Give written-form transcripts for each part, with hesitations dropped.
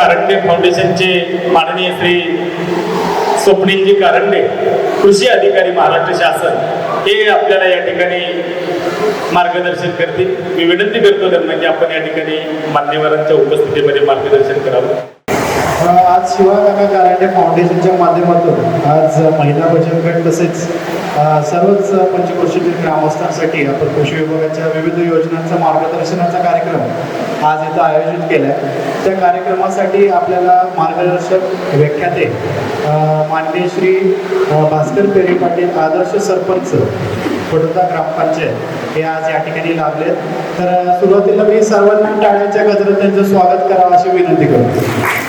कारंडे फाउंडेशनचे माननीय श्री स्वप्नीलजी कारंडे, कृषी अधिकारी महाराष्ट्र शासन, हे आपल्याला या ठिकाणी मार्गदर्शन करतील. मी विनंती करतो त्यांना की आपण या ठिकाणी मान्यवरांच्या उपस्थितीमध्ये मार्गदर्शन करावं. आज शिवाकाका कारंडे फाउंडेशनच्या माध्यमातून आज महिला बचत गट तसेच सर्वच पंचक्रोशीतील ग्रामस्थांसाठी आपण कृषी विभागाच्या विविध योजनांचा मार्गदर्शनाचा कार्यक्रम आज इथं आयोजित केला आहे. त्या कार्यक्रमासाठी आपल्याला मार्गदर्शक व्याख्याते माननीय श्री भास्कर पेरे पाटील, आदर्श सरपंच पडोदा ग्रामपंचायत, हे आज या ठिकाणी लाभलेत. तर सुरुवातीला मी सर्वांना टाळ्यांच्या गजरात त्यांचं स्वागत करावं अशी विनंती करतो.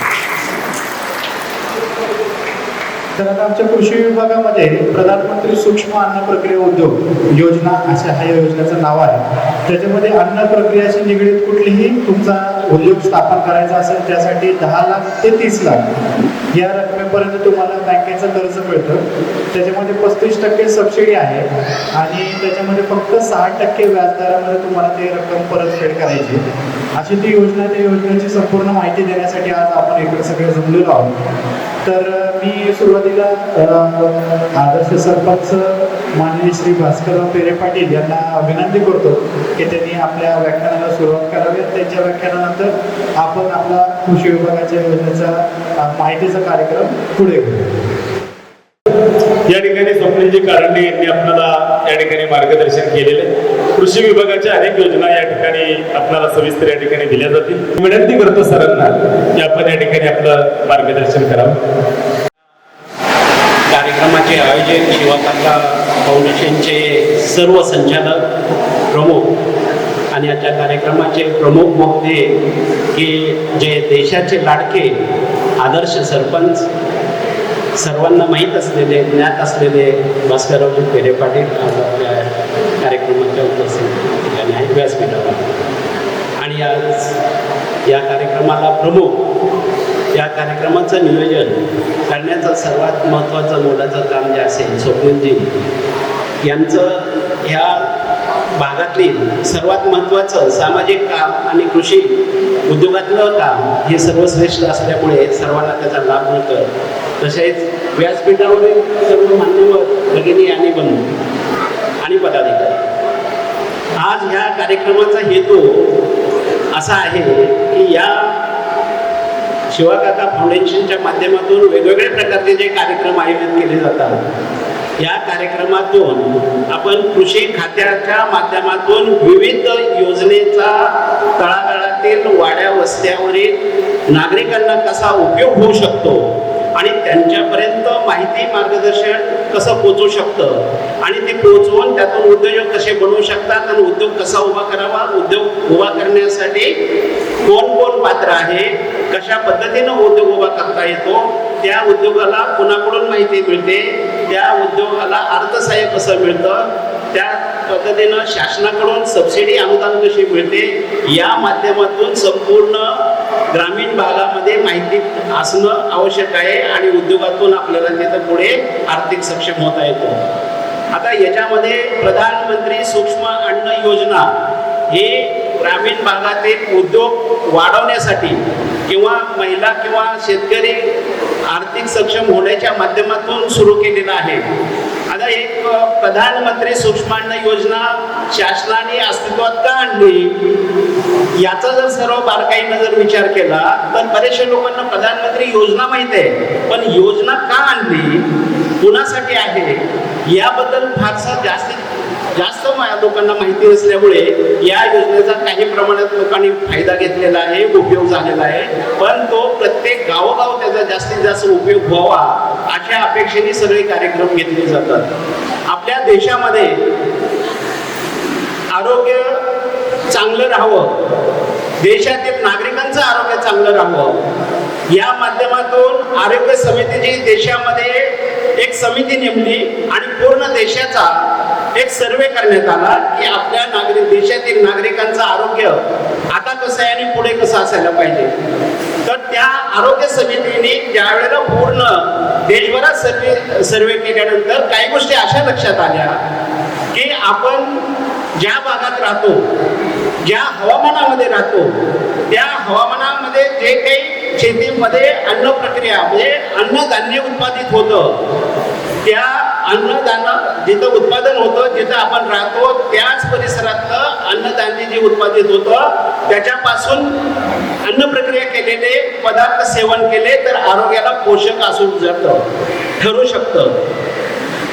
तर आता आमच्या कृषी विभागामध्ये प्रधानमंत्री सूक्ष्म अन्न प्रक्रिया उद्योग योजना अशा ह्या योजनेचं नाव आहे. त्याच्यामध्ये अन्न प्रक्रियाशी निगडीत कुठलीही तुमचा उद्योग स्थापन करायचा असेल त्यासाठी 10 लाख ते 30 लाख या रकमेपर्यंत तुम्हाला बँकेचं कर्ज मिळतं. त्याच्यामध्ये 35% सबसिडी आहे आणि त्याच्यामध्ये फक्त 6% व्याजदरामध्ये तुम्हाला ते रक्कम परतफेड करायची अशी ती योजना. त्या योजनेची संपूर्ण माहिती देण्यासाठी आज आपण इकडे सगळे जमलेलो आहोत. तर मी सुरुवातीला आदर्श सरपंच माननीय श्री भास्करराव पेरे पाटील यांना विनंती करतो की त्यांनी आपल्या व्याख्यानाला सुरुवात करावी. त्यांच्या व्याख्यानानंतर आपण आपला कृषी विभागाच्या योजनेचा माहितीचा कार्यक्रम पुढे करू. या ठिकाणी स्वप्नीलजी कारंडे यांनी आपल्याला या ठिकाणी मार्गदर्शन केलेले. कृषी विभागाच्या अनेक योजना या ठिकाणी आपल्याला सविस्तर या ठिकाणी दिल्या जातील. विनंती करतो सरांना की आपण या ठिकाणी आपलं मार्गदर्शन करावं. कार्यक्रमाचे आयोजक शिवाकाका फाउंडेशनचे सर्व संचालक प्रमुख आणि आजच्या कार्यक्रमाचे प्रमुख वक्ते की जे देशाचे लाडके आदर्श सरपंच, सर्वांना माहीत असलेले ज्ञात असलेले भास्कररावजी पेरे पाटील आज आपल्या कार्यक्रमाच्या उपस्थित आहेत व्यासपीठावर. आणि आज या कार्यक्रमाला प्रमुख, या कार्यक्रमाचं नियोजन करण्याचं सर्वात महत्त्वाचं मोलाचं काम जे असेल स्वप्नीलजी यांचं ह्या भागातील सर्वात महत्त्वाचं सामाजिक काम आणि कृषी उद्योगातलं काम हे सर्वश्रेष्ठ असल्यामुळे सर्वांना त्याचा लाभ मिळतो. तसेच व्यासपीठावरील सर्व मान्यवर भगिनी आणि बंधू आणि पदाधिकारी, आज ह्या कार्यक्रमाचा हेतू असा आहे की या शिवाकाका फाउंडेशनच्या माध्यमातून वेगवेगळ्या प्रकारचे जे कार्यक्रम आयोजित केले जातात, या कार्यक्रमातून आपण कृषी खात्याच्या माध्यमातून विविध योजनेचा तळागाळातील वाड्या वस्त्यावरील नागरिकांना कसा उपयोग होऊ शकतो आणि त्यांच्यापर्यंत माहिती मार्गदर्शन कसं पोचू शकतं आणि ते पोचवून त्यातून उद्योजक कसे बनवू शकतात आणि उद्योग कसा उभा करावा, उद्योग उभा करण्यासाठी कोण कोण पात्र आहे, कशा पद्धतीनं उद्योग उभा करता येतो, त्या उद्योगाला कुणाकडून माहिती मिळते, त्या उद्योगाला अर्थसहाय्य कसं मिळतं, त्या पद्धतीनं शासनाकडून सबसिडी अनुदान कशी मिळते, या माध्यमातून संपूर्ण ग्रामीण भागामध्ये माहिती असणं आवश्यक आहे आणि उद्योगातून आपल्याला तिथं पुढे आर्थिक सक्षम होता येतो. आता याच्यामध्ये प्रधानमंत्री सूक्ष्म अन्न योजना हे ग्रामीण भागातील उद्योग वाढवण्यासाठी किंवा महिला किंवा शेतकरी आर्थिक सक्षम होण्याच्या माध्यमातून सुरू केलेला आहे. आता एक प्रधानमंत्री सूक्ष्म अन्न योजना शासनाने अस्तित्वात का आणली याचा जर सर्व बारकाईनं जर विचार केला तर बरेचशा लोकांना प्रधानमंत्री योजना माहित आहे, पण योजना का आणली, कुणासाठी आहे याबद्दल फारसा जास्त लोकांना माहिती नसल्यामुळे या योजनेचा काही प्रमाणात लोकांनी फायदा घेतलेला आहे, उपयोग झालेला आहे, पण तो प्रत्येक गावोगाव त्याचा जास्तीत जास्त उपयोग व्हावा अशा अपेक्षेने सगळे कार्यक्रम घेतले जातात. आपल्या देशामध्ये आरोग्य चांगलं राहावं, देशातील नागरिकांचं आरोग्य चांगलं राहावं या माध्यमातून आरोग्य समितीची देशामध्ये एक समिती नेमली आणि पूर्ण देशाचा एक सर्वे करण्यात आला की आपल्या देशातील नागरिकांचं आरोग्य आता कसं आहे आणि पुढे कसं असायला पाहिजे. तर त्या आरोग्य समितीने ज्या वेळेला पूर्ण देशभरात सर्वे केल्यानंतर काही गोष्टी अशा लक्षात आल्या की आपण ज्या भागात राहतो ज्या हवामानामध्ये राहतो त्या हवामानामध्ये जे काही शेतीमध्ये अन्न प्रक्रिया म्हणजे अन्नधान्य उत्पादित होतं, त्या अन्नधान्य जिथं उत्पादन होतं जिथं आपण राहतो त्याच परिसरातलं अन्नधान्य जे उत्पादित होतं त्याच्यापासून अन्न प्रक्रिया केलेले पदार्थ सेवन केले तर आरोग्याला पोषक असू ठरू शकतं.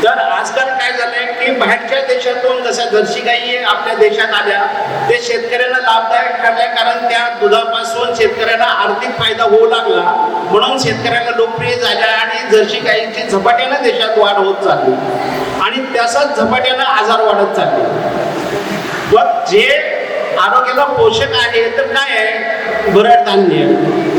तर आजकाल काय झालंय की बाहेरच्या देशातून जसं जर्सी गाई आपल्या देशात आल्या ते शेतकऱ्यांना लाभदायक ठरल्या, कारण त्या दुधापासून शेतकऱ्यांना आर्थिक फायदा होऊ लागला म्हणून शेतकऱ्यांना लोकप्रिय झाल्या आणि जर्सी गाईंची झपाट्यानं देशात वाढ होत चालली आणि तसाच झपाट्यानं आजार वाढत चालले. मग जे आरोग्याला पोषक आहे तर काय आहे, भरड धान्य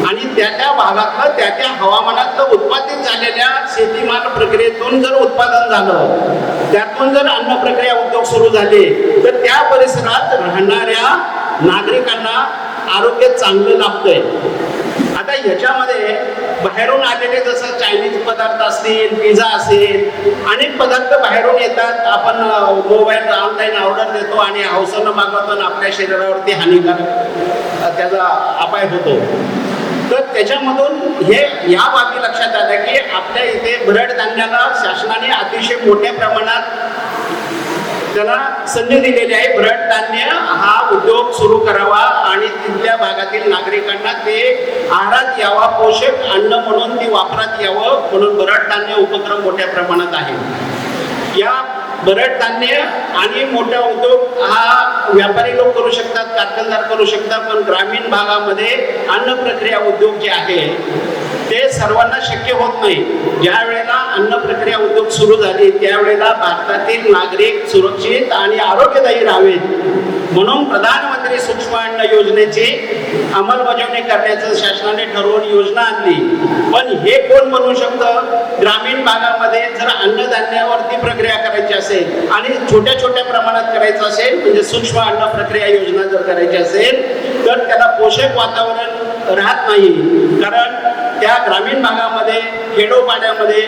आणि त्या भागातलं त्या हवामानातलं उत्पादित झालेल्या शेतीमाल प्रक्रियेतून जर उत्पादन झालं, त्यातून जर अन्न प्रक्रिया उद्योग सुरू झाले तर त्या परिसरात राहणाऱ्या नागरिकांना आरोग्य चांगलं लाभतंय. आता याच्यामध्ये बाहेरून आलेले जसं चायनीज पदार्थ असतील, पिझ्झा असेल, अनेक पदार्थ बाहेरून येतात. आपण मोबाईल ऑनलाईन ऑर्डर देतो आणि हौसानं मागवतो आणि आपल्या शरीरावरती हानिकारक त्याचा अपाय होतो. तर त्याच्यामधून या बाबी लक्षात आल्या की आपल्या इथे भरड धान्याला शासनाने अतिशय मोठ्या प्रमाणात त्याला संधी दिलेली आहे. भरड धान्य हा उद्योग सुरू करावा आणि तिथल्या भागातील नागरिकांना ते आहारात यावा, पोषक अन्न म्हणून ते वापरात यावं म्हणून भरड धान्य उपक्रम मोठ्या प्रमाणात आहे. या भरड धान्य आणि मोठा उद्योग हा व्यापारी लोक करू शकतात, कारखानदार करू शकतात, पण ग्रामीण भागामध्ये अन्न प्रक्रिया उद्योग जे आहे ते सर्वांना शक्य होत नाही. ज्या वेळेला अन्न प्रक्रिया उद्योग सुरू झाले त्यावेळेला भारतातील नागरिक सुरक्षित आणि आरोग्यदायी राहावेत म्हणून प्रधानमंत्री सूक्ष्म अन्न योजनेची अंमलबजावणी करण्याचं शासनाने ठरवून योजना आणली. पण हे कोण बनवू शकतं? ग्रामीण भागामध्ये जर अन्नधान्यावरती प्रक्रिया करायची असेल आणि छोट्या छोट्या प्रमाणात करायचं असेल म्हणजे सूक्ष्म अन्न प्रक्रिया योजना जर करायची असेल तर त्याला पोषक वातावरण राहत नाही. कारण त्या ग्रामीण भागामध्ये खेडोपाड्यामध्ये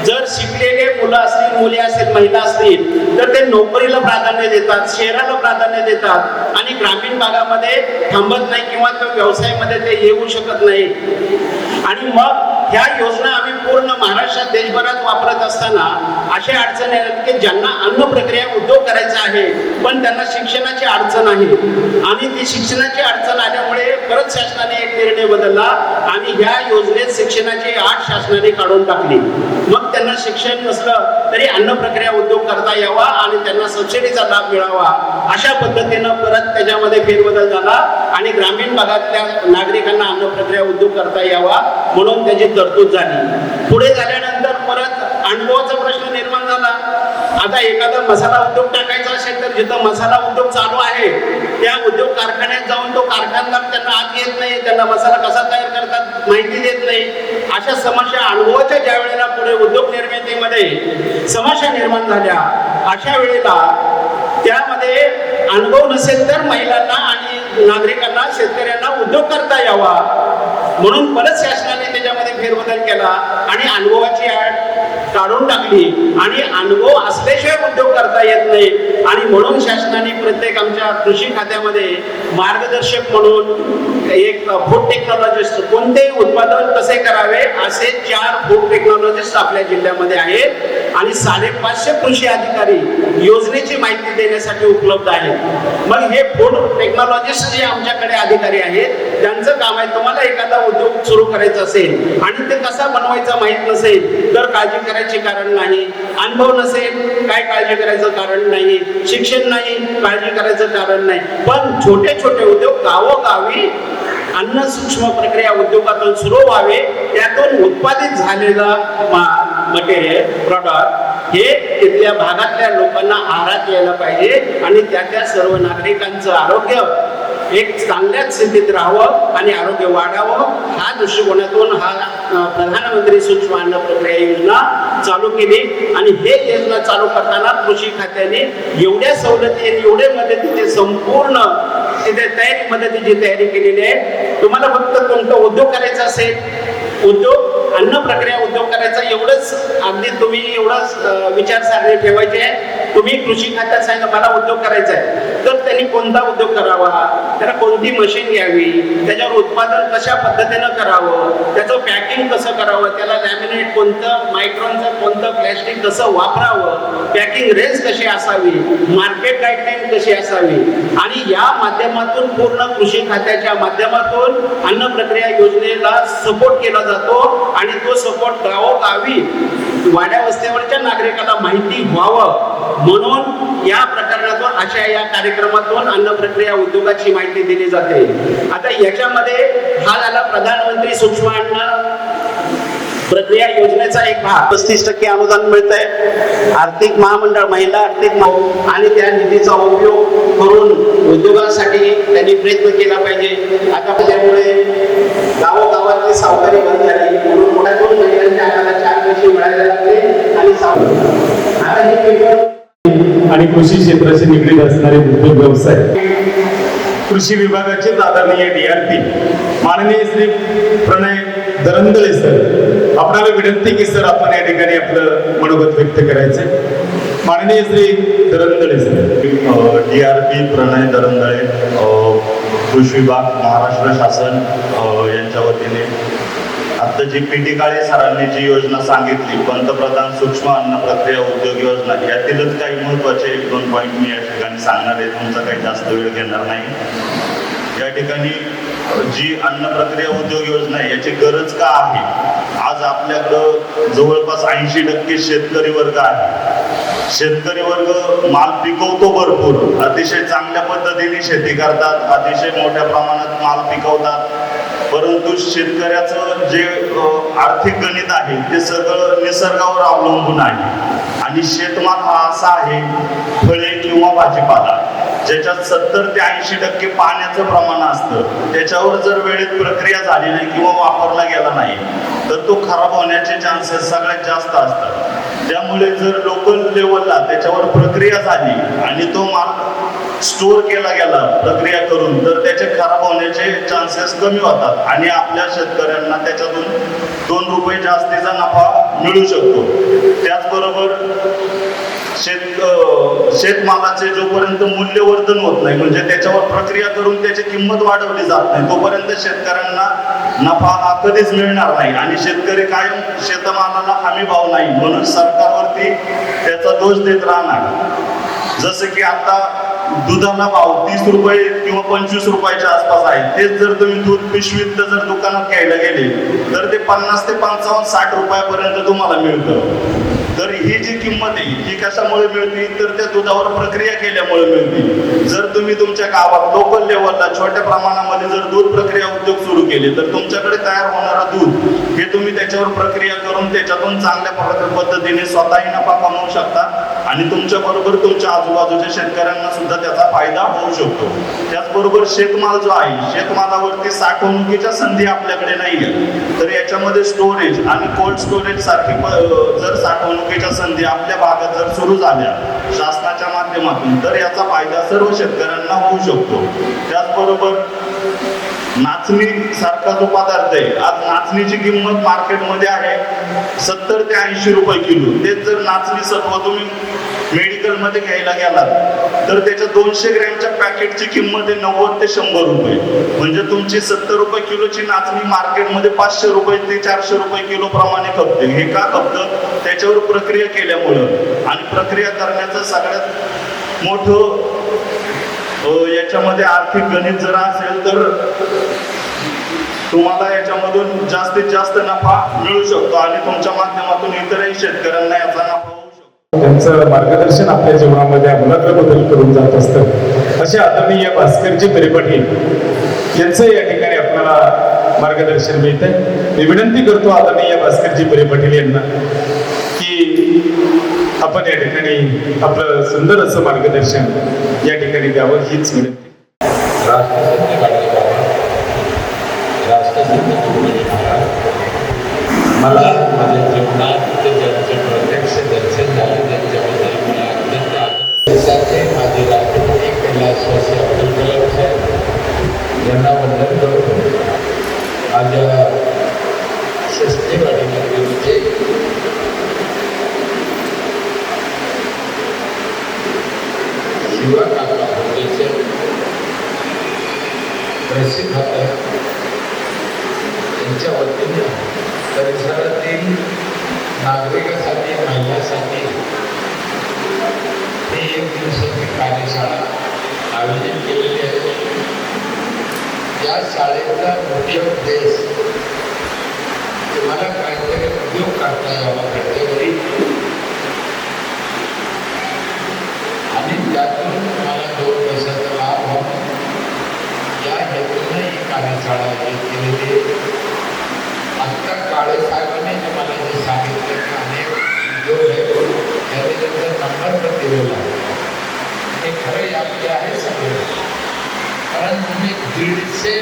जर शिकलेले मुलं असतील, मुली असतील, महिला असतील तर ते नोकरीला प्राधान्य देतात, शहराला प्राधान्य देतात आणि ग्रामीण भागामध्ये थांबत नाही किंवा त्या व्यवसायामध्ये ते येऊ शकत नाही. आणि मग ह्या योजना आम्ही पूर्ण महाराष्ट्रात देशभरात वापरत असताना अशा अडचणी आहेत की ज्यांना अन्न प्रक्रिया उद्योग करायचा आहे पण त्यांना शिक्षणाची अडचण आहे आणि ती शिक्षणाची अडचण आल्यामुळे परत शासनाने एक निर्णय बदलला आणि ह्या योजनेत शिक्षणाची अट शासनाने काढून टाकली. मग त्यांना शिक्षण नसलं तरी अन्न प्रक्रिया उद्योग करता यावा आणि त्यांना सबसिडीचा लाभ मिळावा अशा पद्धतीनं परत त्याच्यामध्ये फेरबदल झाला आणि ग्रामीण भागातल्या नागरिकांना अन्न प्रक्रिया उद्योग करता यावा म्हणून त्याची तरतूद झाली. पुढे झाल्यानंतर परत अनुभवाचा प्रश्न निर्माण झाला. आता एखादा मसाला उद्योग टाकायचा असेल तर जिथं मसाला उद्योग चालू आहे त्या उद्योग कारखान्यात जाऊन तो कारखानदार त्यांना आत येत नाही, त्यांना मसाला कसा तयार करतात माहिती देत नाही. अशा समस्या अनुभवाच्या ज्या वेळेला पुढे उद्योग निर्मितीमध्ये समस्या निर्माण झाल्या अशा वेळेला त्यामध्ये अनुभव नसेल तर महिलांना आणि नागरिकांना शेतकऱ्यांना उद्योग करता यावा म्हणून परत शासनाने त्याच्यामध्ये फेरबदल केला आणि अनुभवाची अट काढून टाकली आणि अनुभव असल्याशिवाय उद्योग करता येत नाही आणि म्हणून शासनाने प्रत्येक आमच्या कृषी खात्यामध्ये मार्गदर्शक म्हणून एक फूड टेक्नॉलॉजिस्ट कोणतेही उत्पादन कसे करावे असे 4 फूड टेक्नॉलॉजिस्ट आपल्या जिल्ह्यामध्ये आहेत आणि 550 कृषी अधिकारी योजनेची माहिती देण्यासाठी उपलब्ध आहेत. मग हे फूड टेक्नॉलॉजिस्ट जे आमच्याकडे अधिकारी आहेत त्यांचं काम आहे तुम्हाला एखादा उद्योग सुरू करायचा असेल आणि ते कसा बनवायचा माहित नसेल तर काळजी करायची कारण नाही, अनुभव नसेल काय काळजी करायचं कारण नाही, शिक्षण नाही काळजी करायचं कारण नाही. पण छोटे छोटे उद्योग गावोगावी अन्न सूक्ष्म प्रक्रिया उद्योगातून सुरू व्हावे, त्यातून उत्पादित झालेलं मटेरियल प्रॉडक्ट हे तिथल्या भागातल्या लोकांना आहारात यायला पाहिजे आणि त्या सर्व नागरिकांचं आरोग्य एक चांगल्याच स्थितीत राहावं आणि आरोग्य वाढावं हा दृष्टिकोनातून हा प्रधानमंत्री सूक्ष्म अन्न प्रक्रिया योजना चालू केली. आणि हे योजना चालू करताना कृषी खात्याने एवढ्या सवलती आणि एवढे मदतीचे संपूर्ण तिथे मदतीची तयारी केलेली आहे. तुम्हाला फक्त कोणता उद्योग करायचा असेल उद्योग अन्न प्रक्रिया उद्योग करायचा एवढंच अगदी तुम्ही एवढंच विचारसरणी ठेवायची आहे. तुम्ही कृषी खात्यात सांगा मला उद्योग करायचा आहे तर त्यांनी कोणता उद्योग करावा त्याला कोणती मशीन घ्यावी, त्याच्यावर उत्पादन कशा पद्धतीनं करावं, त्याचं पॅकिंग कसं करावं, त्याला लॅमिनेट कोणतं, मायक्रॉनचं कोणतं प्लॅस्टिक कसं वापरावं, पॅकिंग रेंज कशी असावी, मार्केट गाईडलाईन कशी असावी, आणि या माध्यमातून पूर्ण कृषी खात्याच्या माध्यमातून अन्न प्रक्रिया योजनेला सपोर्ट केला जातो आणि तो सपोर्ट गावोगावी वाड्या वस्त्यावरच्या नागरिकाला माहिती व्हावं म्हणून या प्रकरणातून अशा या कार्यक्रमातून अन्न प्रक्रिया उद्योगाची माहिती दिली जाते. आता याच्यामध्ये हा झाला प्रधानमंत्री सूक्ष्म अन्न प्रक्रिया योजनेचा एक भाग. 35% अनुदान मिळतंय. आर्थिक महामंडळ, महिला आर्थिक आणि त्या निधीचा उपयोग करून उद्योगासाठी त्यांनी प्रयत्न केला पाहिजे. आता त्यामुळे गावोगावातली सावकारी बंद झाली म्हणून मोठ्या 2 महिन्यांच्या आम्हाला 4 पैसे मिळायला लागले आणि आता हे पेपर आणि कृषी क्षेत्राशी निगडीत असणारे उद्योग व्यवसाय, कृषी विभागाचे आदरणीय DRP माननीय श्री प्रणय दरंदळे सर, आपल्याला विनंती की सर आपण या ठिकाणी आपलं मनोगत व्यक्त करायचं. माननीय श्री दरंदळे सर. DRP प्रणय दरंदळे, कृषी विभाग, महाराष्ट्र शासन यांच्या वतीने आता जी PT काळे सरांनी जी योजना सांगितली, पंतप्रधान सूक्ष्म अन्न प्रक्रिया उद्योग योजना, यातीलच काही महत्त्वाचे 1-2 पॉईंट मी या ठिकाणी सांगणार आहे. तुमचा काही जास्त वेळ घेणार नाही. या ठिकाणी जी अन्न प्रक्रिया उद्योग योजना आहे याची गरज का आहे? आज आपल्याकडं जवळपास 80% शेतकरी वर्ग आहे. शेतकरी वर्ग माल पिकवतो भरपूर, अतिशय चांगल्या पद्धतीने शेती करतात, अतिशय मोठ्या प्रमाणात माल पिकवतात, परंतु शेतकऱ्याचं जे आर्थिक गणित आहे ते सगळं निसर्गावर अवलंबून आहे. आणि शेतमाल हा असा आहे, फळे किंवा भाजीपाला, ज्याच्यात 70 ते 80% पाण्याचं प्रमाण असतं. त्याच्यावर जर वेळेत प्रक्रिया झाली नाही किंवा वापरला गेला नाही तर तो खराब होण्याचे चान्सेस सगळ्यात जास्त असतात. त्यामुळे जर लोकल लेवलला त्याच्यावर प्रक्रिया झाली आणि तो माल स्टोअर केला गेला प्रक्रिया करून, तर त्याचे खराब होण्याचे चान्सेस कमी होतात आणि आपल्या शेतकऱ्यांना त्याच्यातून 2 रुपये जास्तीचा नफा मिळू शकतो. त्याचबरोबर शेतमालाचे जोपर्यंत मूल्यवर्धन होत नाही, म्हणजे त्याच्यावर प्रक्रिया करून त्याची किंमत वाढवली जात नाही, तोपर्यंत शेतकऱ्यांना नफा हा कधीच मिळणार नाही. आणि शेतकरी कायम शेतमालाला हमी भाव नाही म्हणून सरकारवरती त्याचा दोष देत राहणार. जसं की आता दुधाला भाव 30 रुपये किंवा 25 रुपयाच्या आसपास आहे. तेच जर तुम्ही दूध पिशवीत जर दुकानात घ्यायला गेले तर ते 50 ते 55, 60 रुपयापर्यंत तुम्हाला मिळतं. तर ही जी किंमत आहे ही कशामुळे मिळते, तर त्या दुधावर प्रक्रिया केल्यामुळे मिळते. जर तुम्ही तुमच्या गावात लोकल लेवलला छोट्या प्रमाणामध्ये जर दूध प्रक्रिया उद्योग सुरू केले तर तुमच्याकडे तयार होणारं दूध हे तुम्ही त्याच्यावर प्रक्रिया करून त्याच्यातून चांगल्या पद्धतीने स्वतःही नफा कमवू शकता आणि तुमच्या बरोबर तुमच्या आजूबाजूच्या शेतकऱ्यांना सुद्धा त्याचा फायदा होऊ शकतो. त्याचबरोबर शेतमाल जो आहे, शेतमालावरती साठवणुकीच्या संधी आपल्याकडे नाही आहे, तर याच्यामध्ये स्टोरेज आणि कोल्ड स्टोरेज सारखी जर साठवणुकीच्या संधी आपल्या भागात जर सुरू झाल्या शासनाच्या माध्यमातून तर याचा फायदा सर्व शेतकऱ्यांना होऊ शकतो. त्याचबरोबर नाचणी सारखा जो पदार्थ आहे, आज नाचणीची किंमत मार्केटमध्ये आहे 70 ते 80 रुपये किलो. तेच जर नाचणी सत्व तुम्ही मेडिकलमध्ये घ्यायला गेलात तर त्याच्या 200 ग्रॅमच्या पॅकेटची किंमत आहे 90 ते 100 रुपये. म्हणजे तुमची 70 रुपये किलोची नाचणी मार्केटमध्ये 500 रुपये ते 400 रुपये किलो प्रमाणे खपते. हे का खपतं? त्याच्यावर प्रक्रिया केल्यामुळं. आणि प्रक्रिया करण्याचं सगळ्यात मोठं याच्यामध्ये आर्थिक गणित जर असेल तर तुम्हाला याच्यामधून जास्तीत जास्त नफा मिळू शकतो आणि तुमच्या माध्यमातून इतरही शेतकऱ्यांना याचा नफा होऊ शकतो. त्यांचं मार्गदर्शन आपल्या जीवनामध्ये आमूलाग्र बदल करून जात असतं. असे आदरणीय भास्करजी परिपाटील यांचं या ठिकाणी आपल्याला मार्गदर्शन मिळत आहे. मी विनंती करतो आदरणीय भास्करजी परिपाटील यांना की आपण या ठिकाणी आपलं सुंदर असं मार्गदर्शन या ठिकाणी द्यावं, हीच विनंती. राष्ट्रसंत गाडगे बाबा, राष्ट्रसंत तुकडोजी महाराज, मला माझ्या जीवनात ज्यांचं प्रत्यक्ष दर्शन झालं त्यांच्याबद्दल मला अत्यंत आनंद. माझे राष्ट्रपती कैलासवासी अब्दुल कलाम साहेब यांना वंदन करतो. माझ्या शस्त्रीवाडीमध्ये विजय शिवा काका होते प्रसिद्ध होतं त्यांच्या वतीने परिसरातील नागरिकांसाठी महिलांसाठी ही एक दिवसाची कार्यशाळा आयोजित केलेली आहे. या शाळेचा मुख्य उद्देश तुम्हाला काहीतरी उद्योग करता यावा घटनेवरी आणि त्यातून तुम्हाला 2 पैशाचा लाभ व्हावा या हेतूने ही कार्यशाळा आयोजित केलेली आहे. आत्ता काळे साहेबांनी तुम्हाला जे सांगितलं की अनेक उद्योग आहेत त्याने त्यांचा नंबर पण दिलेला आहे. हे खरं यामध्ये आहे सगळं, कारण तुम्ही 150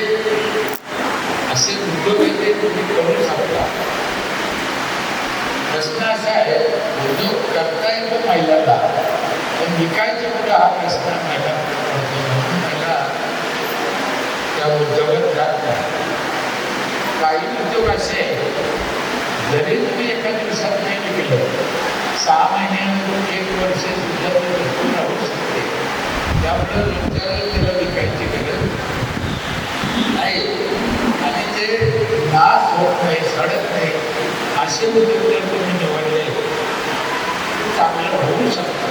असे उद्योग येते तुम्ही करू शकता. प्रश्न असा आहे उद्योग करता येतो महिलांना पण विकायचे कुठं हा प्रश्न महिला महिला त्या उद्योगात जात नाही. काही उद्योग असे जरी तुम्ही एका दिवसात नाही विकलं 6 महिन्यानंतर 1 वर्ष सुद्धा ते टिकून राहू शकते. त्यामुळे लोकांना त्याला विकायची गरज नाही आणि ते नाश होत नाही सडत नाही असे उद्योग जर तुम्ही निवडले चांगलं होऊ शकतं.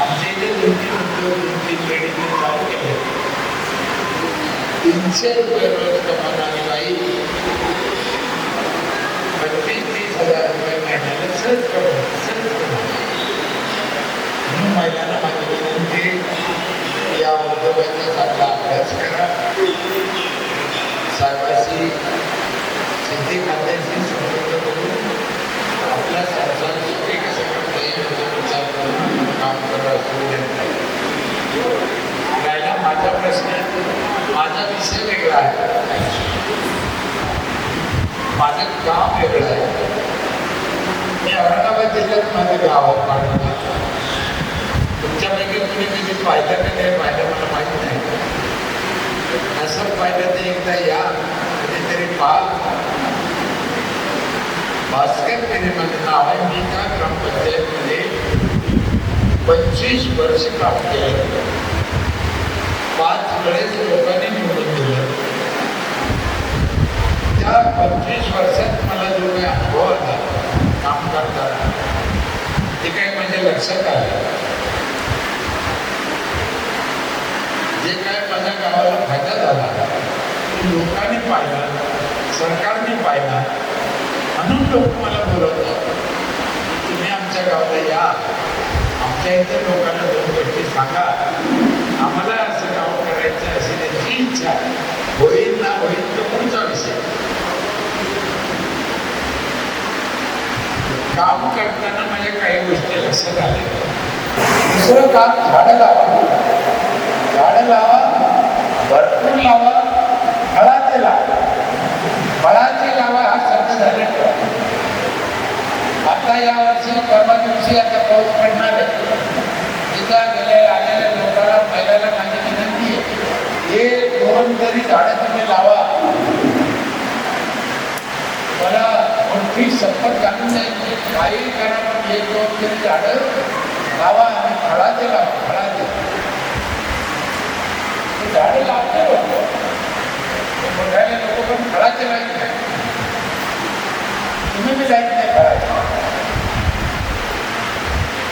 आमच्या इथे 2-3 उद्योग 2-3 लेडीजने चालू केले. 300 रुपये रोज कमावणारी बाई 25-30,000 रुपये महिन्याला सहज कमवते. म्हणून महिलांना माझी विनंती या उद्योगाचा चांगला अभ्यास करा. साहेबाशी शेती खात्याशी संपर्क करून आपला संसार सुखी कसं करता येईल याचा विचार करून काम करा असं राहिला माझा प्रश्न. माझा विषय वेगळा आहे, माझं काम वेगळं आहे. मी औरंगाबाद जिल्ह्यात माझं गाव आहे पाटणा. तुमच्यापैकी कुणी कधी पाहिलं का नाही पाहिलं मला माहीत नाही. असं पाहिलं तर एकदा या कधीतरी पाहा. भास्कर पेरे माझं नाव आहे. मी त्या ग्रामपंचायतमध्ये 25 वर्ष काम केलं. 5 वेळेस लोकांनी निवडून दिलं. त्या 25 वर्षात मला जो काही अनुभव आला काम करताना ते काही माझ्या लक्षात आलं. जे काय माझ्या गावाला फायदा झाला तो लोकांनी पाहिला, सरकारने पाहिला. म्हणून लोक मला बोलवतात तुम्ही आमच्या गावाला या, आमच्या इथे लोकांना 2 गोष्टी सांगा. आम्हाला असं गाव करायचं अशी त्यांची इच्छा होईल ना होईल तो पुढचा विषय. काम करताना माझ्या काही गोष्टी लक्षात आल्या. दुसरं काम झाडं लावा, झाडं लावा, भरपूर लावा, फळाचे लावा. फळाचे लावा हा शब्द झाला. आता या वर्षी परवा दिवशी आता पाऊस पडणार आहे. तिथं आलेल्या लोकांना पहिल्याला माझी विनंती आहे 1-2 तरी झाडं तुम्ही लावा. मला मोठी शपथ घालून जायची काही करा पण 1-2 तरी झाडं लावा आणि फळाचे लावा. फळाचे झाडं लावते लोक मोठ्याने लोक पण फळाचे लाईत नाही. तुम्ही बी लाईत नाही फळाचे.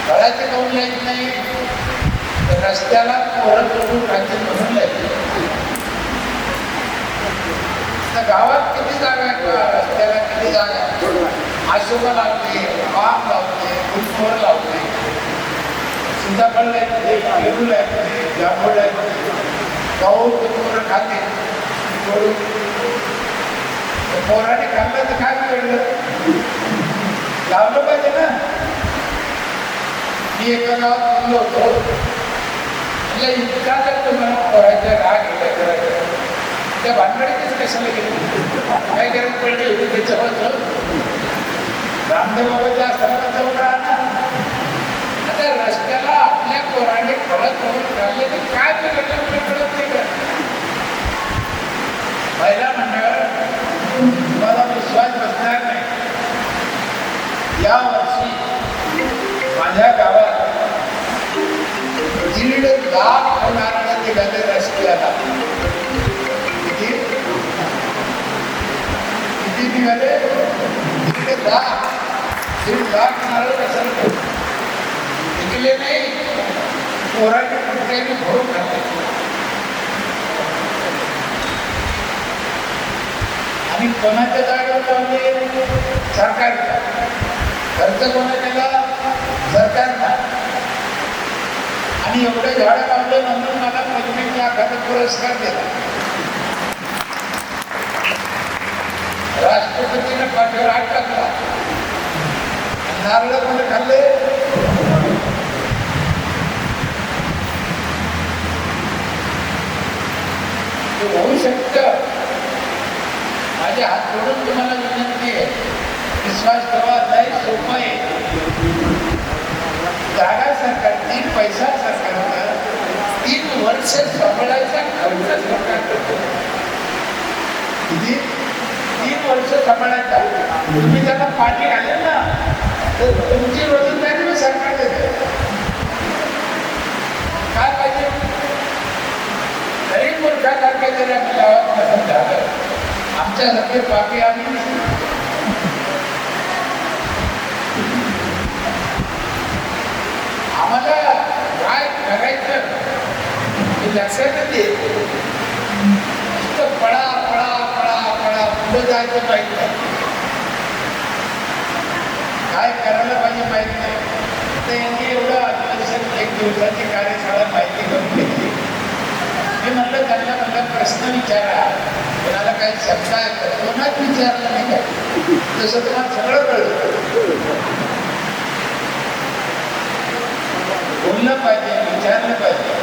फळाचे काऊन लाईत नाही तर रस्त्याला पोरं करून राहते म्हणून लाईत. तर गावात किती जागा आहे, रस्त्याला किती जागा आहे. अशोका लावते, आम लावते, फुलफोर लावते, सीताफळ लावते, पेरू लावते, जांभूळ लावते. गहू पोरं खाते पोराने खाल्लं तर काय बिघडलं. लावलं पाहिजे ना. मी एका गावात बोललो होतो म्हटलं इतका जर तुम्हाला पोराच्या राग येता करायचं त्या भानगडीतच कशाला गेली काय गरज पडली होती त्याच्यावर. रामदेव बाबाच्या आश्रमात जाऊन राहणार. आता रस्त्याला आपल्या पोराने कळत करून राहिले तर काय बिघडलं मला कळत नाही का. महिला मंडळ तुम्हाला विश्वास बसणार नाही. या वर्षी माझ्या गावात 1.5 लाख नारळ निघाले रस्त्याला. झाले तिकडे 10 नारळ कशाला विकले नाही, पोरांनी कुठल्याने भरून घातले. आणि कोणाच्या जागेवर लावले? सरकारच्या. खर्च कोणा केला? सरकारचा. आणि एवढे झाडं लावलं म्हणून मला पद्मश्री अकादमी पुरस्कार दिला. राष्ट्रपतीने पाठीवर हात टाकला. नारळ कोणी खाल्ले? ते होऊ शकतं. माझे हात जोडून तुम्हाला विनंती आहे, विश्वास ठेवा. लय सोपं आहे. जागा सरकारची, पैसा सरकारचा, 3 वर्ष सांभाळायचा खर्च सरकार करतो. किती? 3 वर्ष सांभाळायचा. तुम्ही त्यांना पाठी घालेल ना तर तुमची रोजंदारी मी सरकार देते. काय पाहिजे? गरीब मूर्खासारखे जरी आम्ही गावात नसेल झालं, आमच्यासारखे पापी आम्ही आम्हाला काय करायचं हे लक्षात येते. नुसतं पळा पळा पळा पळा पुढे जायचं माहित नाही, काय करायला पाहिजे माहित नाही. तर यांनी एवढं आदिवासी 1 दिवसाची कार्यशाळा माहिती करून घेतली. मी म्हणलं त्यांना प्रश्न विचारा, कोणाला काही शंका आहे का? कोणाच विचारलं नाही काय. तसं तुम्हाला सगळं कळलं. बोललं पाहिजे, विचारलं पाहिजे.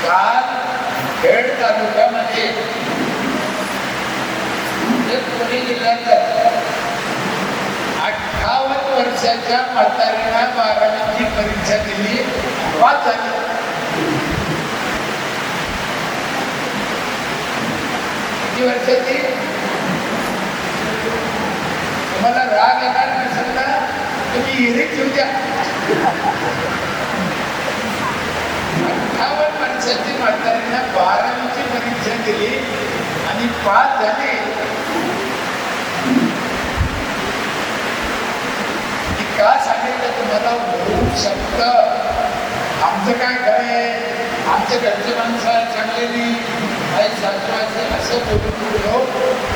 काल खेड तालुक्यामध्ये पुणे जिल्ह्यात 58 वर्षाच्या म्हातारीला 12वीची परीक्षा दिली, पास झाली. किती वर्षाची? तुम्हाला राग येणार नसेल ना, तुम्ही हिरीत घेऊ द्या. 58 वर्षाची म्हातारीला 12वीची परीक्षा दिली आणि पास झाली. मी का सांगितलं तुम्हाला? होऊ शकतं. आमचं काय खरं आहे, आमच्या घरचे माणसं चांगले नाही, आई सासू असं बोलून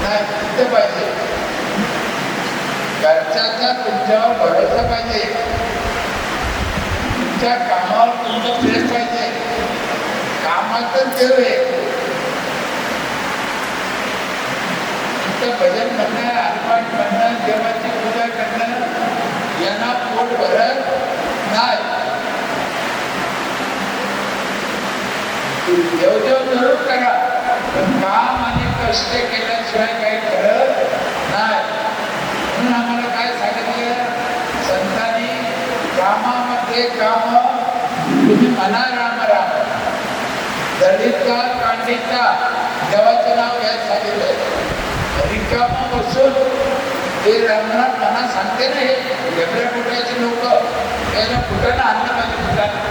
नाही. तिथं पाहिजे घरच्याचा तुमच्यावर भरोसा पाहिजे, तुमच्या कामावर तुमचं प्रेम पाहिजे. कामातच देव आहे. तुमचं भजन म्हणणं, हनुमान म्हणणं, देवाची पूजा करणं यांना पोट भरत नाही. देवदेव जरूर करा, पण काम आणि कष्ट केल्याशिवाय काही करत नाही. म्हणून आम्हाला काय सांगितलं संतांनी? कामामध्ये काम तुम्ही म्हणा राम राम, दलिता कांडिता देवाचं नाव घ्यायला सांगितलं. रिकामा बसून ते रामनाथ म्हणा सांगते ना, हे वेगळ्या फुटाचे लोक याला फुटानं आणलं पाहिजे. फुटानं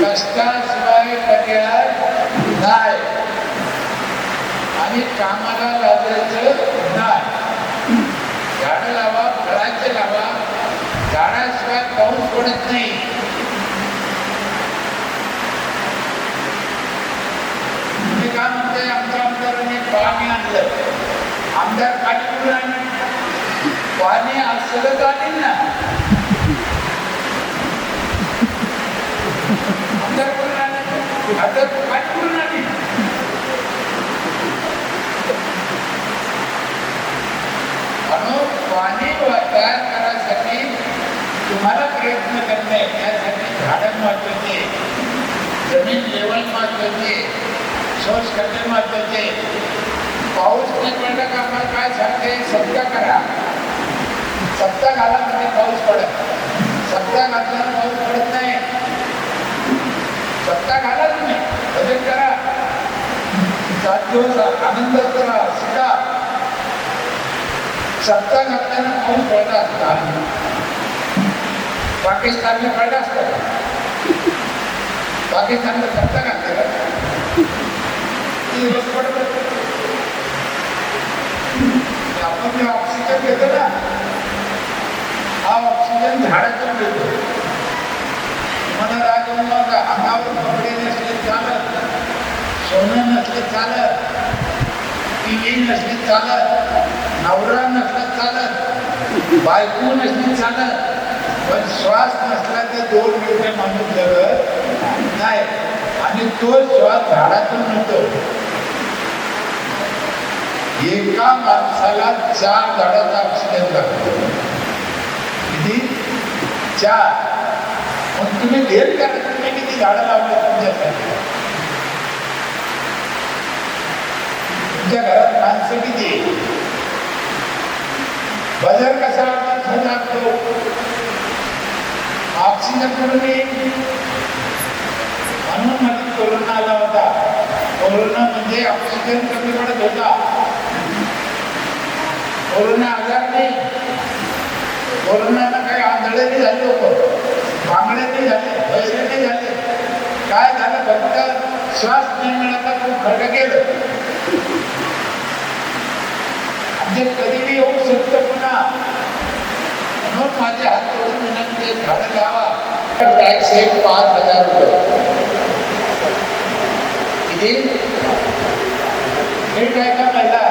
कष्टाशिवाय पर्याय नाही आणि कामाला लाजायचं नाही. झाडं लावा, फळांचे लावा, झाडाशिवाय पाऊस पडत नाही. तुम्ही काय म्हणताय? आमच्या आमदारांनी पाणी आणलं. आमदार पाणी कुठून आणलं? पाणी असलं तर आणीन ना. आमदार कुठून आणलं? आता पाणी कुठून आणीन? म्हणून पाणी तयार करण्यासाठी तुम्हाला प्रयत्न करणे, त्यासाठी झाडं महत्वाचे, जमीन लेवल महत्वाचे, शोष करणे महत्वाचे. पाऊस नाही पडला का आम्हाला काय सांगते? सप्ताह करा. सप्ताह घाला म्हणजे पाऊस पडत. सप्ताह घातल्यानं पाऊस पडत नाही. सप्ताह घाला, तुम्ही भजन करा, 7 दिवस आनंदात करा, शिका. सप्ताह घातल्यानं पाऊस पडला असता. पाकिस्तानला पडला असतं. पाकिस्तानला सप्ताह घातलेला दिवस पडत. ऑक्सिजन घेतो ना, हा ऑक्सिजन झाडातून मिळतो. मला राग येऊ नका, अंगावर कपडे नसले चालत, सोनं नसले चालत, टीव्ही नसली चालत, नवरा नसला चालत, बायको नसली चालत, पण श्वास नसला तर 2 मिनिटं माणूस जगत नाही. आणि तो श्वास झाडातून मिळतो. एका माणसाला 4 झाडाचा ऑक्सिजन लागतो. किती? 4. मग तुम्ही घेर करा, तुम्ही किती झाडं लावले तुमच्यासाठी? तुमच्या घरात माणसं किती? बाजार कसा लागतो? ऑक्सिजन करून येईल. म्हणून मध्ये कोरोना आला होता. कोरोना म्हणजे ऑक्सिजन कमी पडत होता. कोरोना आजार नाही. कोरोनानं काही आंधळे नाही झाले, लोक बांगडे नाही झाले, पैसे नाही झाले. काय झालं? फक्त श्वास नाही मिळाला, खूप खडक गेलं. म्हणजे कधीही येऊ शकतं पुन्हा. म्हणून माझे हात जोडून विनंती, झाडं लावा. टॅक्स हे 5,000 रुपये. किती? नीट आहे का महिला?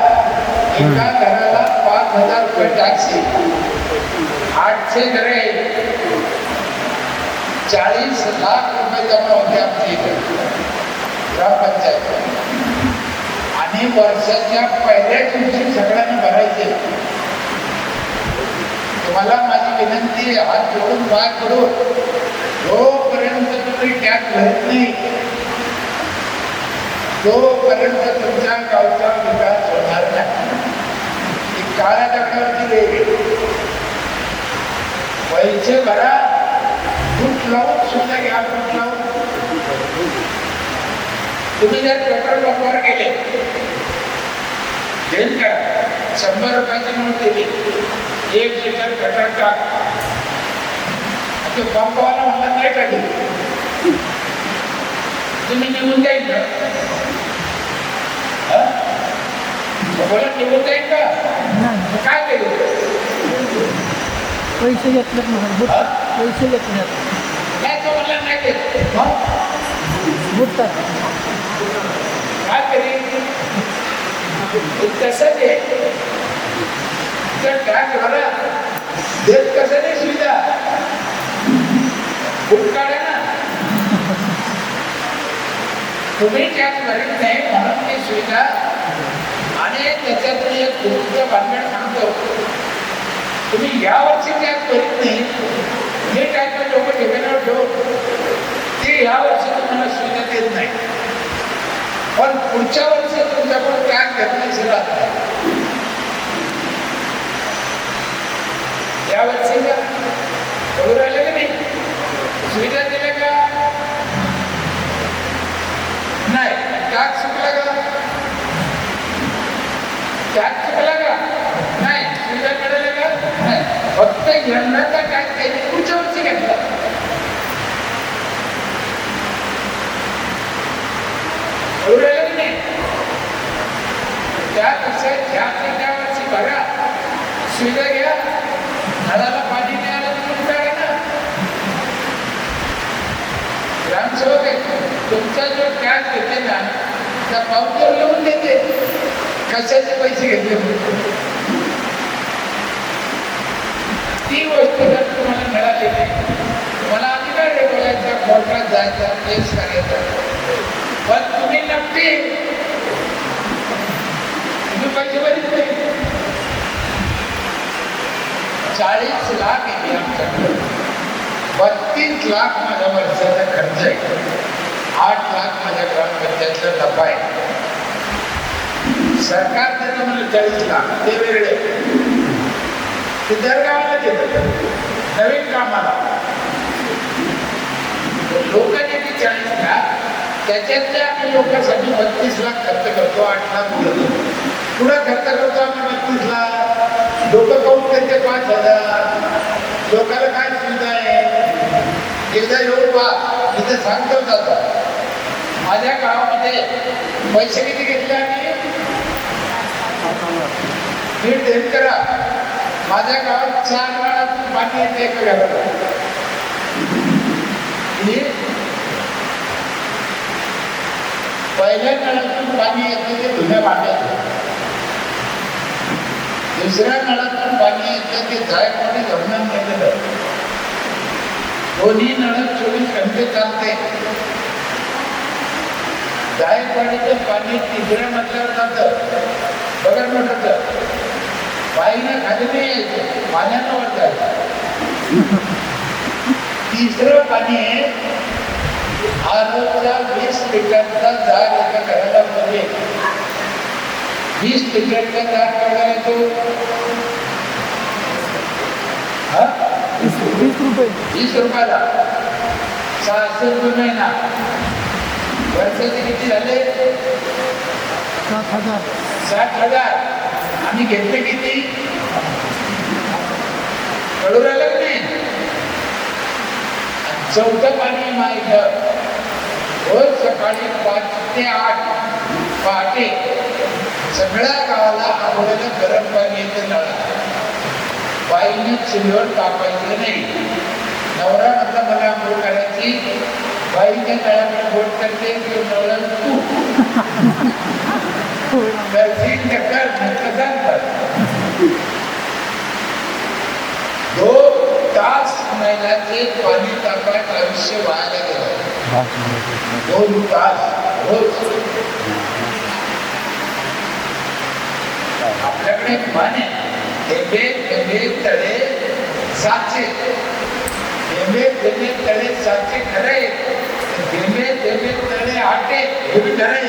एका घराला 5,000 रुपये टॅक्स येईल. 800 घरे, 40 लाख रुपये जमा होते आमच्या इथे ग्रामपंचायत. आणि वर्षाच्या पहिल्या दिवशी सगळ्यांना भरायचे. तुम्हाला माझी विनंती, हात जोडून पाय पडून, जोपर्यंत तुम्ही टॅक्स भरत नाही तोपर्यंत तुमच्या गावचा विकास होणार नाही. ही काळ्या दगडावरची रेग. पैसे भरा, फूट लावून सुद्धा घ्या. फूट लावून तुम्ही जर पेट्रोल पंपावर गेले, देईल का? 100 रुपयाची नोट दिली, 1 लिटर पेट्रोल टाक. पंपवाला म्हणत नाही टाकली, तुम्ही निघून जाईल का? बोला निघून जाईल का? काय केलं? पैसे घेतलेत म्हणून पैसे घेतलेत. काय तो मला नाही देत. बुडतात. काय करेल? कसं दे तर टॅक्स भरा. देत कसं नाही सुविधा? बुक काढा ना. तुम्ही टॅक्स भरत नाही म्हणून ती सुविधा. आणि त्याच्यातून एक गोष्ट भांडण सांगतो. तुम्ही या वर्षी टॅक्स भरत नाही, हे टॅक्स लोक ठिकाणावर ठेवून ते या वर्षी तुम्हाला सुविधा देत नाही. पण पुढच्या वर्षी तुमच्याकडून टॅक्स घेतल्याशिवाय राहत नाही. या वर्षी का बरोबर राहिलं का नाही? सुविधा दिल्या का नाही? टॅक्स चुकला का? टॅक्स चुकला का नाही? सुविधा मिळाल्या का नाही? फक्त यंदाचा टॅक्स त्यांनी पुढच्या वर्षी घेतला. बरोबर राहिलं की नाही? त्यापेक्षा त्या वर्षी बघा, सुविधा घ्या. नळाला पाणी नाही आलं तर काढा ना. ग्रामसेवक आहे, तुमचा जो टॅक्स घेते ना त्या पावतीवर लिहून देते कशाचे पैसे घेतले. ती गोष्ट जर तुम्हाला मिळाली नाही, तुम्हाला अधिकार आहे बोलायचा, कोर्टात जायचा, केस करायचा. पण तुम्ही नक्की तुम्ही पैसे भरीत नाही. 40 लाख येते आमच्याकडे. 32 लाख माझ्या वर्षाचा खर्च आहे. 8 लाख माझ्या ग्रामपंचायतला नफा आहे. सरकार देतं मला 40 लाख, ते वेगळे. ते दर गावाला देतं नवीन कामाला. लोक देते 40 लाख, त्याच्यातले आम्ही लोकांसाठी 32 लाख खर्च करतो. 8 लाख पुढं खर्च करतो आम्ही 32 लाख. लोक काऊन त्यांचे 5,000. लोकांना काय सुविधा आहे? एकदा येऊन पहा, इथे सांगतो आता. माझ्या गावामध्ये पैसे किती घेतले आम्ही? नीट देण करा. माझ्या गावात 4 नळातून पाणी येते एका घराला. आणि पहिल्या नळातून पाणी येते ते धुण्या भांड्यात, दुसऱ्या नळातून पाणी येतं ते जायकवाडी धरणात गेलेलं. दोन्ही नळ 24 घंटे चालते. जायकवाडीचं पाणी तिसऱ्या मजल्यावर जातं, बघा मोठं पायीनं खाली नाही यायचं, पाण्यानं वर जायचं. तिसरं पाणी आरोचा 20 लिटरचा जार एका घराला मध्ये 20 लिटरचा जार केवढा येतो? 20 रुपये. 20 रुपयाला 600 रुपये महिना. वर्षाचे किती झाले? 7,000. 60,000. आम्ही घेतले किती? कळू राहिलं की नाही? चौथं पाणी माहिती रोज सकाळी 5 ते 8 पहाटे सगळ्या गावाला आंघोळीला गरम पाणी येतं नळाला. बाईने चुलीवर तापायचं नाही. नवरा म्हटलं मला आंघोळ करायची, बाईच्या नळाकडे बोट करते की नवरा तू टक्कर सांगतात. 2 तास महिन्याचे पाणी तापायचं आयुष्य व्हायला गेलं. 2 तास रोज. आपल्याकडे पाणी थेंबे थेंबे तळे साचे, थेंबे थेंबे तळे साचे खरे, थेंबे थेंबे तळे आटे हे बी खरे.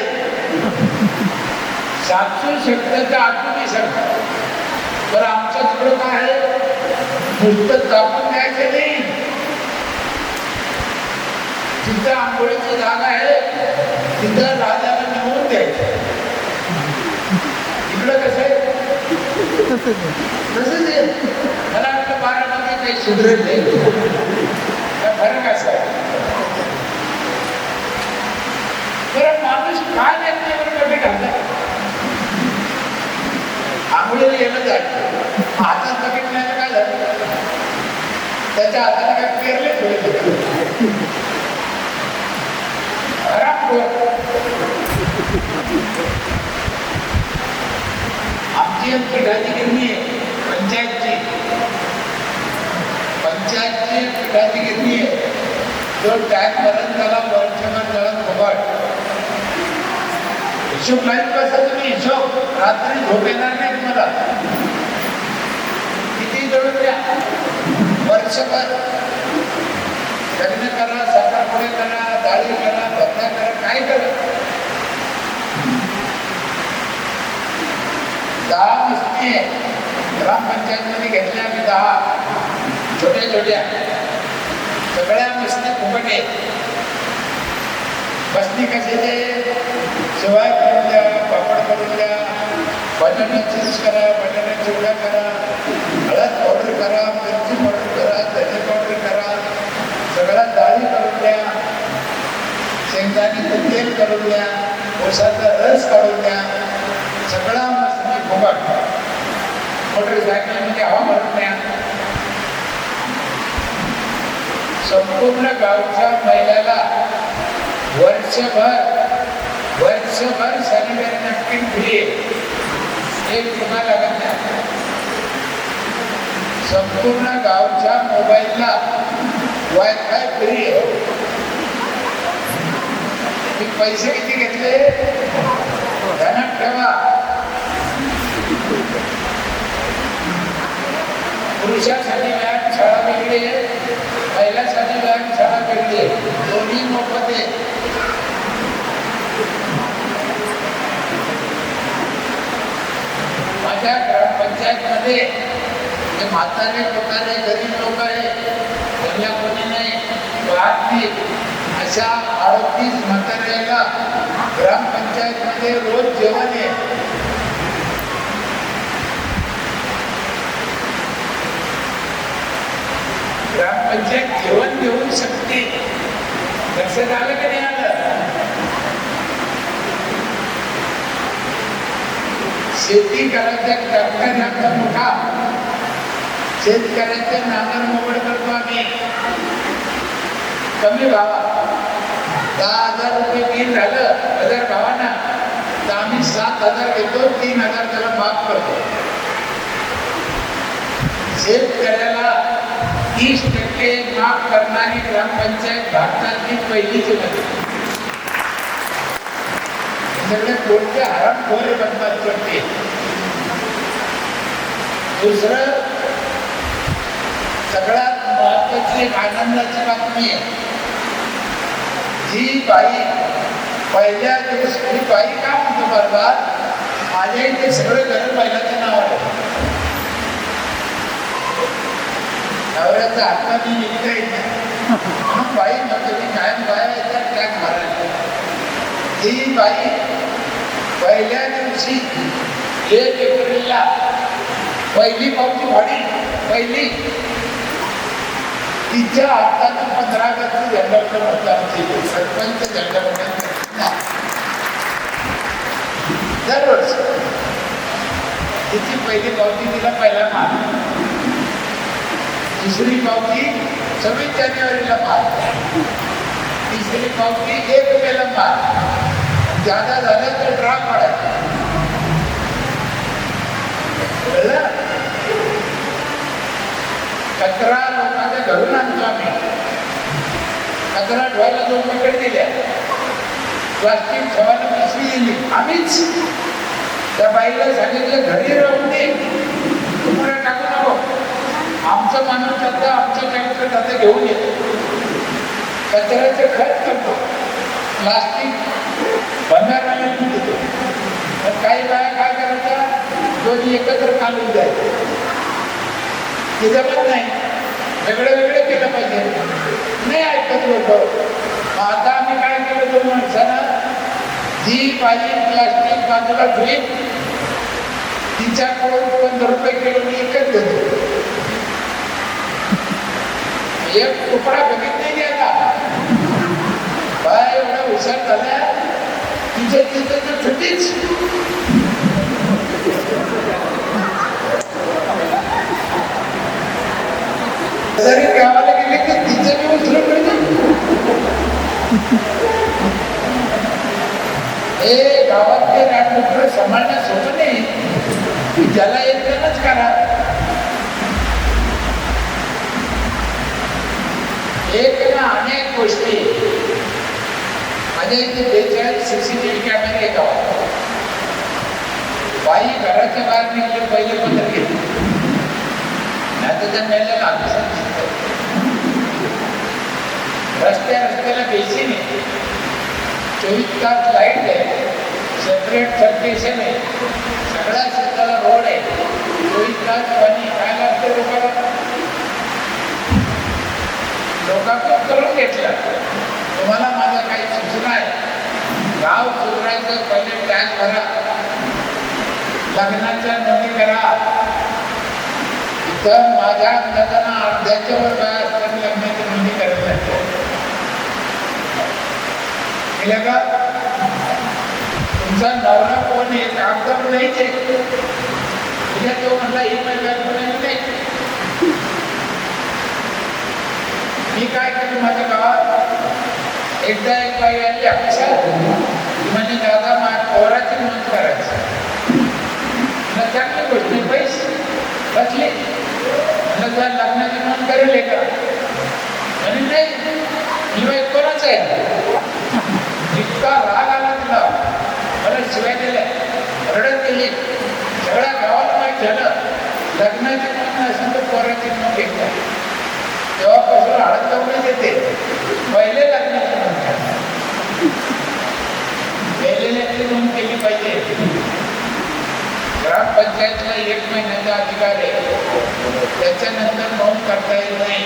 साचू शकतं तर आटूनही शकतं. पण आमचं थोडं काय आहे, नुसतं तापून द्यायचं नाही. जिथं आंघोळीची जागा आहे तिथं राजाला नेऊन द्यायचं. इकडं कसं आहे? तसंच आहे. मला वाटतं बारामध्ये काही सुधरत नाही. फरक असा आहे. बरं माणूस काय नेमण्यावर कमी घालतात? आंघोळीला येणं जायचं, हातात बघितल्यानं काय झालं? त्याच्या हाताला काय पेरले ठेवले. आमची एक पिठाची गिरणी आहे, पंचायतची पिठाची गिरणी आहे. जो टॅग भरत त्याला वर्षभर जळत फुकट. हिशोब नाही बसा तुम्ही, हिशोब रात्री झोप येणार नाही तुम्हाला. किती जळून द्या वर्षभर. लग्न करा, साखरपुडे करा, डाळी करा, भरता करा, काय करा. 10 मस्ती आहे ग्रामपंचायतमध्ये घेतल्या आम्ही. 10 छोट्या छोट्या सगळ्या मस्ती फुकट आहे. मस्ती कशी ते शिवाय करून द्या, पापड करून द्या, बटाटा चिप्स करा, बटाटा चिवडा करा, हळद पावडर करा, मिरची पावडर करा, धने पावडर करा, सगळ्या डाळी करून द्या, शेंगदाण्याचं तेल करून द्या, ऊसाचा रस काढून द्या. सगळा मस्ती फुकट. मोटरसायकलमध्ये हवा भरून द्या. संपूर्ण गावच्या महिलाला वर्षभर सॅनिटरी नॅपकिन फ्री आहे. 1 रुपया लागत नाही. संपूर्ण गावच्या मोबाईलला वायफाय फ्री आहे. मी पैसे किती घेतले ध्यानात ठेवा. पुरुषासाठी व्यायाम शाळा वेगळी आहे, महिलांसाठी व्यायाम शाळा वेगळी आहे. दोन्ही मोफत आहे. माझ्या ग्रामपंचायतमध्ये जे म्हातारे लोकांना गरीब लोक आहे त्यांना कोणी नाही वाहतली अशा 38 म्हाताऱ्याला ग्रामपंचायतमध्ये रोज जेवण आहे. ग्रामपंचायत जेवण देऊ शकते. लक्षात आलं की नाही आलं? शेती करायचा ट्रॅक्टर मोठा शेतकऱ्यांचे नांगर मोकळ करतो आम्ही कमी भावात. 10,000 रुपये बिल झालं 1,000 भावांना, तर आम्ही 7,000 घेतो, 3,000 त्याला माफ करतो. शेतकऱ्याला 30% माफ करणारी ग्रामपंचायत भारतातली पहिलीच मध्ये. सगळे कोणते हरामखोर बनतात करते. दुसरं सगळ्यात महत्वाची एक आनंदाची बातमी आहे. जी बाई पहिल्या दिवशी, ही बाई का म्हणतो बरोबर, माझ्या इथे सगळे घर बैलाच्या नावावर आहे. नवऱ्याचा हाताने निघता येत नाही म्हणून बाई म्हणतो की कायम बाया येतात टॅग मारायला. ही बाई पहिल्या दिवशी 1 एप्रिलला पहिली पावती फाडी, पहिली तिच्या हातानं 15 ऑगस्ट झेंडावंदन होतं. आमची सरपंच झेंडावंदन दरवर्षी तिची पहिली पावती तिला पहिला मार, दुसरी पावती 26 जानेवारीला मार, तिसरी पावती 1 मेला मार. ज्यादा झालं तर ड्रॉ काढायचा. कचरा लोकांच्या घरून आणतो आम्ही. कचरा धुवायला 2 पकड दिल्या, प्लास्टिक ठेवायला पिशवी दिली आम्हीच. त्या बाईला सांगितलं घरी राहून दे, पुढे टाकू नको. आमचं माणूस आता आमचं ट्रॅक्टर आता घेऊन येतो, कचऱ्याचे खत करतो, प्लास्टिक भंगाराला देतो. पण काही बाया काय करायचा, दोन्ही एकत्र काढून जायचं. ते जमत नाही, वेगळं वेगळं केलं पाहिजे, नाही ऐकत लोक. आता आम्ही काय केलं, 2 माणसांना जी बाई प्लास्टिक बाजूला ठेवीन तिच्याकडून 15 रुपये किलो मी एकच घेतो. एक तुकडा बघित नाही गेला, बाय एवढा हुशार झाला, तिच्या तिथं सुटीच. जरी गावाला गेले की तिचं मी उचलून मिळते. हे गावातले राजमुद्र सांभाळणं सोपं नाही, ज्याला येतच करा. एक ना अनेक गोष्टी. माझ्या इथे 42 CCTV कॅमेरे आहे गावात. बाई घराच्या बाहेर निघले पहिले पत्र घेतले, नाही तर त्या मेल्याला अभ्यासात दिसतं. रस्त्याला बेसिन आहे, 24 तास लाईट आहे, सेपरेट सबस्टेशन आहे, सगळ्या शेताला रोड आहे, 24 तास पाणी. काय लागतं लोकांना? लोकांकडून करून घेतलं. तुम्हाला माझ्या काही सूचना आहे. गाव सुधारायचं, पहिले टॅक्स भरा, लग्नाच्या नोंदी करा. तर माझ्या अंदाजानं अर्ध्याच्या वर बाया असतात लग्नाची नोंदी करत नाही. केलं का? तुमचा नवरा कोण आहे कागदावर नाहीच आहे. तिला तो म्हणला ईमेल नाही. मी काय केलं माझ्या गावात, एकदा एक बाई आली अक्षर म्हणजे दादा माझ्या पोराची नोंद करायची. तुला चांगली गोष्ट नाही, पैसे बसले तुला लग्नाची नोंद करेल का? आणि नाही, ही बाई कोणाच आहे. इतका राग आला तुला, मला शिवाय दिल्या, रडत गेली. सगळ्या गावाला माहीत झालं लग्नाची नोंद असेल तर पोराची नोंद घेतल्या. तेव्हापासून हळद लावून येते, पहिले लग्नाची नोंद करा. पहिलेल्याची नोंद केली पाहिजे. ग्रामपंचायतला 1 महिन्याचा अधिकार आहे, त्याच्यानंतर नोंद करता येत नाही.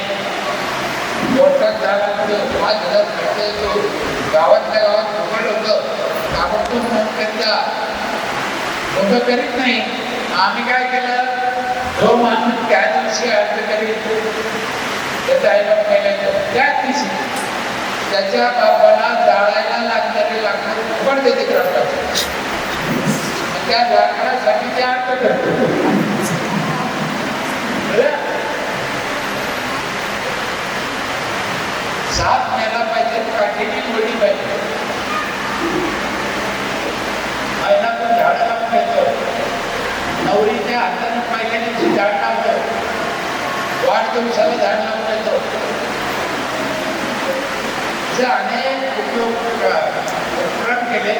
कोर्टात झाला तर 5,000 खर्च येतो. गावातल्या गावात फुकट होतं, ताबडतोब नोंद करता लोक करीत नाही. आम्ही काय केलं, जो माणूस त्या दिवशी अर्ज करीत त्याचा आईबाप केला, त्याच दिवशी त्याच्या बापाला जाळायला लागणारे लाकूड फुकट देते ग्रामपंचायत. त्या लाकडासाठी ते अर्ज करतो. पाहिजे, काठीने वडी पाहिजे. महिला पण झाड लावून घेतो, नवरीच्या हाताने पहिल्या दिवशी झाड लावतो, वाढदिवसाला झाड लावून येतो. असे अनेक उपक्रम केले.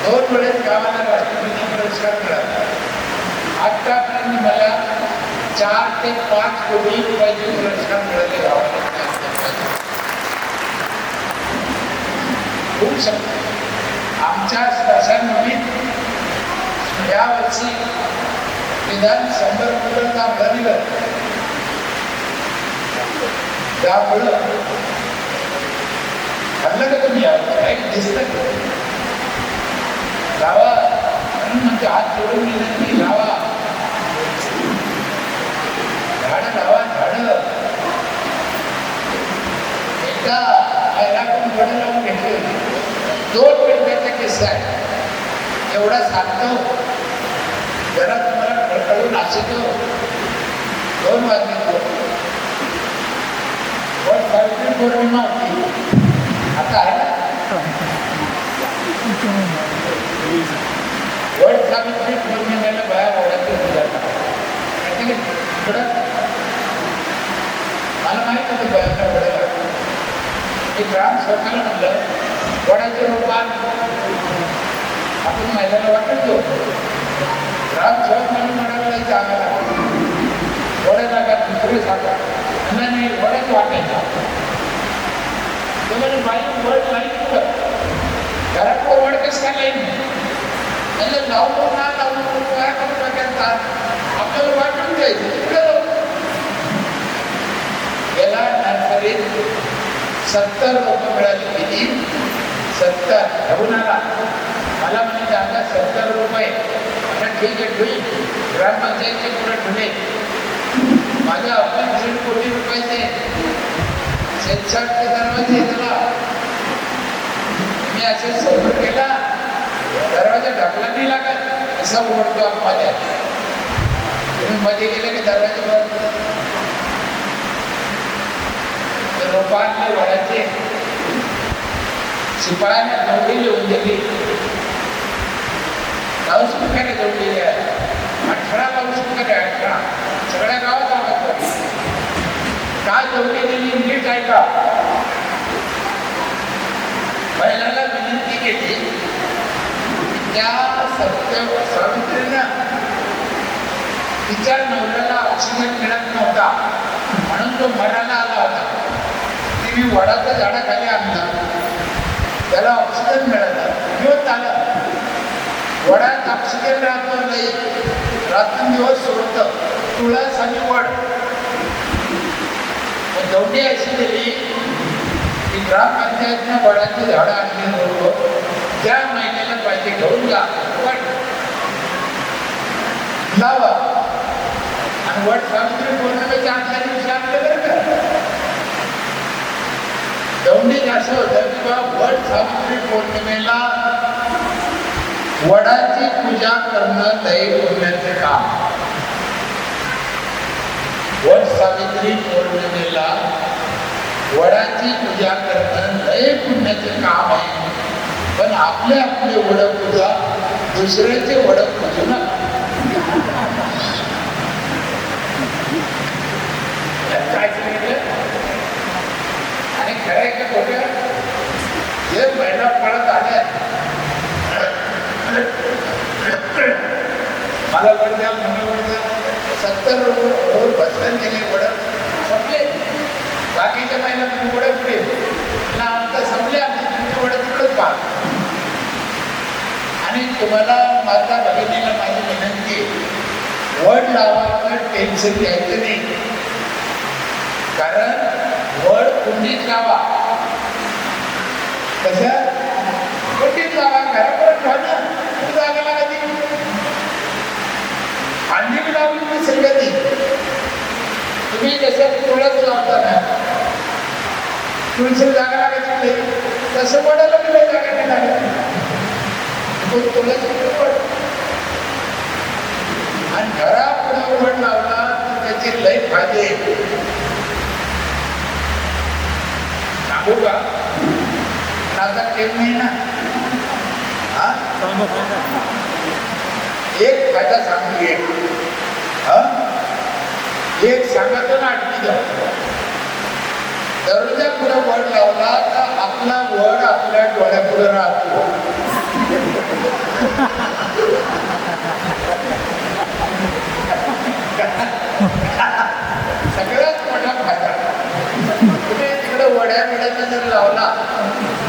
2 वेळेस गावाला राष्ट्रपती पुरस्कार मिळाला. आतापर्यंत मला 4 ते 5 कोटी रुपयाचे पुरस्कार मिळाले गावाला. खूप आमच्या स्मशानभूमीत यावर्षी निदान 100 फुलं जांभळं दिलं. त्यामुळं खाल्लं का तुम्ही काही दिसतं लावा म्हणून म्हणजे हात जोडून विनंती, लावा झाडं, लावा झाडं. एकदा आयराकडून वडं लावून घेतली होती. 2 मिनिटाचा किस्सा आहे, एवढा सांगतो जरा तुम्हाला खळखळून नाचतो. 2 वाजले. सावित्री पौर्णिमा होती, आता आहे ना वड सावित्री पौर्णिमेला बाया वडाची पूजा करतात. मला माहित होतं बायांना वडाला. मी ग्राम स्वतःला म्हणलं वडाचे रोपान आपण महिलाला वाटत घेऊ. ग्राम स्वत म्हणून म्हणाला जागा लागला वडा जागा दुसरे सांगा नाही वडच वाटायचा. म्हणजे बाई वड लाईन घरात वड कसं काय लाईन त्याला लावून ना लावून काय करू टाकायचा आपल्याला वाटून जायचं. गेला नर्सरीत 70 रुपये मिळाले. किती? 70. घेऊन आला. मला म्हणजे जागा 70 रुपये. आता ठीक आहे ठेवी. ग्रामपंचायतचे पुढे ठेवले. माझ्या 65 कोटी रुपयाचे 66 दरवाजे त्याला मी असे समोर केला. दरवाजा ढकला नाही लागत असा उघडतो माझ्या. तुम्ही मध्ये गेले की दरवाजे बंद. रोपांचे वडाचे शिपायाने नोंदी लिहून दिली. लाऊडस्पीकरने जोडलेली आहे. 18 लाऊडस्पीकर आहे. 18 सगळ्या गावात आवाज काय जोडली दिली नीट ऐका. महिलाला विनंती केली त्या सावित्रीनं तिच्या नवऱ्याला ऑक्सिजन मिळत नव्हता म्हणून तो मरायला आला होता. ती वडाच्या झाडाखाली आणला, त्याला ऑक्सिजन मिळाला, घेऊन आला. वडात ऑक्सिजन राहतो नाही, रात्रंदिवस सोडतं. तुळस आणि वड दोन्ही अशी दिली की ग्रामपंचायतनं वडाची झाडं आणली नव्हतो. ज्या महिन्याला पाहिजे घेऊन जा, वड लावा. आणि वड सावित्री पौर्णिमेच्या आदल्या दिवशी आणलं बरं का. दौंडीत असं होतं की बा वड सावित्री पौर्णिमेला वडाची पूजा करणं लय पुण्याचं काम. वड सावित्री पौर्णिमेला वडाची पूजा करणं लय पुण्याचं काम आहे. पण आपले वड पूजा दुसऱ्याचे वड पूजू नका. काय सांगितलं आणि खरंय का खोटं? हे महिला पळत आल्या मला वड द्या, मला वड द्या. 70 रुपये बसवून गेले वड संपले. बाकीच्या महिला वड पुढे आमचं संपले. आमचे वड तिकडंच पहा. आणि तुम्हाला माझ्या भगिनीला माझी विनंती, वड लावायचं टेन्शन घ्यायचं नाही. कारण वड कुंडीत लावा. कसं कुंडीत लावा, घरापर्यंत ठेवा ना, जागा लागत अंडी लावून मी सगळ्यांनी. तुम्ही जसं तुळस लावताना तुळशी जागा लागायची नाही, तसं वडाला मी जागा नाही लागत. तुळस वड आणि घरापुढे वड लावला तर त्याचे लय फायदे सांगू का. आता केलं नाही ना. हा? एक फायदा सांगतो एक. हा? एक सांगतो ना आणखी द्या. दररोजा पुढे वड लावला तर आपला वड आपल्या डोळ्यापुढे राहतो. सगळ्यात मोठा फायदा. तुम्ही तिकडे वड्या बिड्याचा जर लावला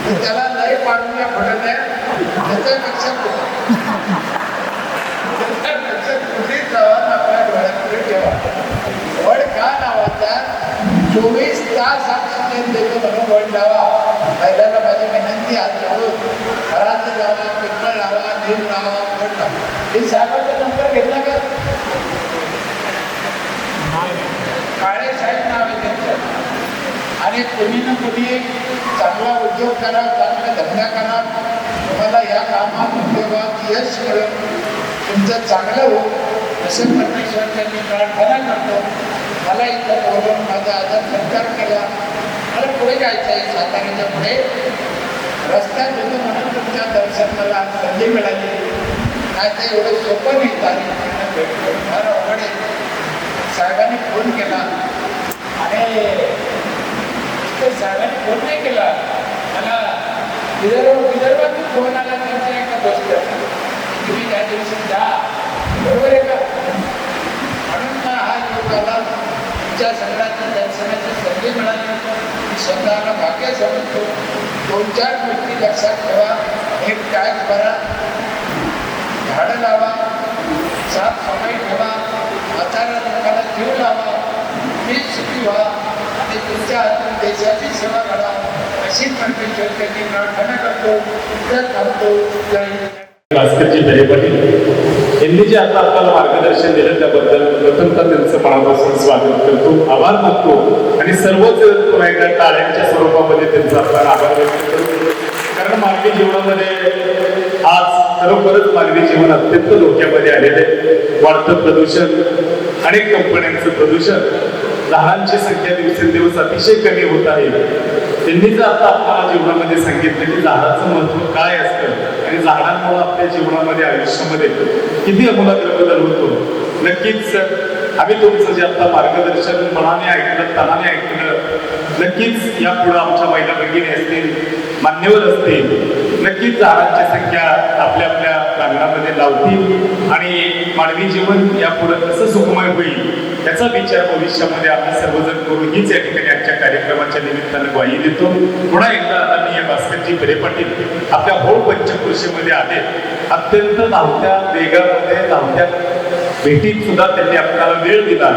तर त्याला लय पाडूया फटत आहे. त्याच्यापेक्षा कुठेच जावा आपल्या डोळ्यापुढे ठेवा. वड का लावायचा? 24 तास ऑक्सिजन देतो म्हणून वड लावा. पहिल्याला माझी विनंती हात जोडून घरात लावा, पिंपळ लावा, नीम लावा, वड लावा. हे साहेबांचा नंबर घेतला का? काळे साहेब नाव आहे त्यांचं. आणि कोणी ना कोणी चांगला उद्योग करा, चांगला धंदा करा, तुम्हाला या कामात उद्योगात यश मिळेल, तुमचं चांगलं हो असं परमेश्वरांनी मी प्रार्थना करतो. मला इथं बोलून माझा आदर सत्कार केला. मला पुढे जायचं आहे साताऱ्याच्या पुढे. रस्त्यात होतो म्हणून तुमच्या दर्शन मला आज संधी मिळाली. नाही तर एवढं सोपं नाही तारीख भेटतो. फार अवघड आहे. साहेबांनी फोन केला आणि साहेबांनी फोन नाही केला मला. विदर्भातून फोन आला त्यांचा एका गोष्ट, तुम्ही त्या दिवशी जा. बरोबर आहे का? म्हणून हा योग आला. तुमच्या सगळ्यांच्या दर्शनाची संधी मिळाली. मी स्वतःला भाग्य समजतो. 2-4 गोष्टी लक्षात ठेवा. एक टॅक्स भरा, झाडं लावा, साफसफाई ठेवा, म्हाताऱ्या लोकांना जीव लावा, मी सुखी व्हा आणि तुमच्या हातून देशाची सेवा करा अशी परमेश्वरांनी प्रार्थना करतो. तर थांबतो. जय हिंद. भास्करजी दरे पाटील यांनी जे आता आपल्याला मार्गदर्शन दिलं त्याबद्दल प्रथमतः त्यांचं मनापासून स्वागत करतो, आभार मानतो आणि सर्वच पुन्हा एकदा टाळ्यांच्या स्वरूपामध्ये त्यांचा आपल्याला आभार व्यक्त करतो. कारण मानवी जीवनामध्ये आज खरोखरच मानवी जीवन अत्यंत धोक्यामध्ये आलेले आहे. वाढतं प्रदूषण, अनेक कंपन्यांचं प्रदूषण, झाडांची संख्या दिवसेंदिवस अतिशय कमी होत आहे. त्यांनी जर आता आपल्याला जीवनामध्ये सांगितलं की झाडाचं महत्व काय असतं आणि झाडांमुळे आपल्या जीवनामध्ये आयुष्यामध्ये किती आमूलाग्र बदल होतो. नक्कीच आम्ही तुमचं जे आता मार्गदर्शन मनाने ऐकलं, तनाने ऐकलं, नक्कीच यापुढे आमच्या महिला भगिनी असतील, मान्यवर असतील, नक्कीच झाडांची संख्या आपल्या आपल्या प्रांगणामध्ये लावतील आणि मानवी जीवन यापुढे कसं सुखमय होईल याचा विचार भविष्यामध्ये आम्ही सर्वजण करू हीच या ठिकाणी आजच्या कार्यक्रमाच्या निमित्तानं ग्वाही देतो. पुन्हा एकदा आदरणीय भास्करजी दरे पाटील आपल्या होळ पंचकृषीमध्ये आले. अत्यंत धावत्या वेगामध्ये, धावत्या भेटीत सुद्धा त्यांनी आपल्याला वेळ दिला.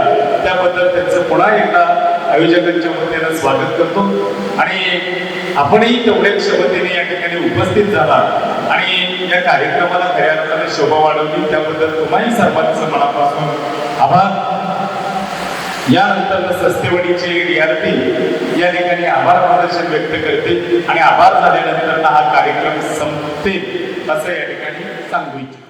त्याबद्दल त्यांचं पुन्हा एकदा आयोजकांच्या वतीनं स्वागत करतो आणि आपणही तेवढ्याच क्षमतेने या ठिकाणी उपस्थित झाला आणि या कार्यक्रमाला खऱ्या अर्थाने शोभा वाढवली. त्याबद्दल तुम्हाही सर्वांचं मनापासून आभार. यानंतर सस्तेवडीचे DRP या ठिकाणी आभार प्रदर्शन व्यक्त करते आणि आभार झाल्यानंतर हा कार्यक्रम संपते असं या ठिकाणी सांगू इच्छितो.